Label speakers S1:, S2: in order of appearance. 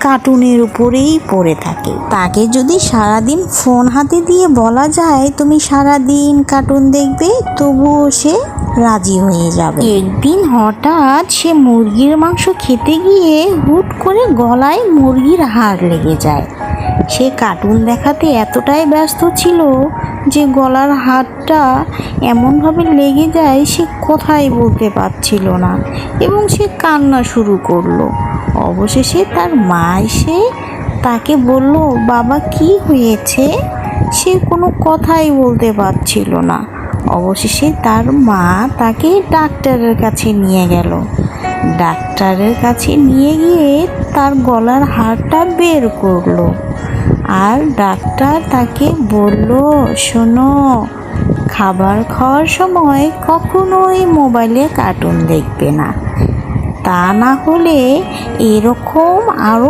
S1: কার্টুনের উপরেই পড়ে থাকে। তাকে যদি সারাদিন ফোন হাতে দিয়ে বলা যায় তুমি সারাদিন কার্টুন দেখবে, তবুও সে রাজি হয়ে যাবে। একদিন হঠাৎ সে মুরগির মাংস খেতে গিয়ে হুট করে গলায় মুরগির হাড় লেগে যায়। সে কার্টুন দেখাতে এতটাই ব্যস্ত ছিল যে গলার হাড়টা এমনভাবে লেগে যায় সে কথাই বলতে পারছিল না এবং সে কান্না শুরু করলো। অবশেষে তার মা এসে তাকে বলল, বাবা কি হয়েছে? সে কোনো কথাই বলতে পারছিল না। অবশেষে তার মা তাকে ডাক্তারের কাছে নিয়ে গেল। ডাক্তারের কাছে নিয়ে গিয়ে তার গলার হাড়টা বের করলো। আর ডাক্তার তাকে বলল, শোনো, খাবার খাওয়ার সময় কখনোই মোবাইলে কার্টুন দেখবে না, তা না হলে এরকম আরও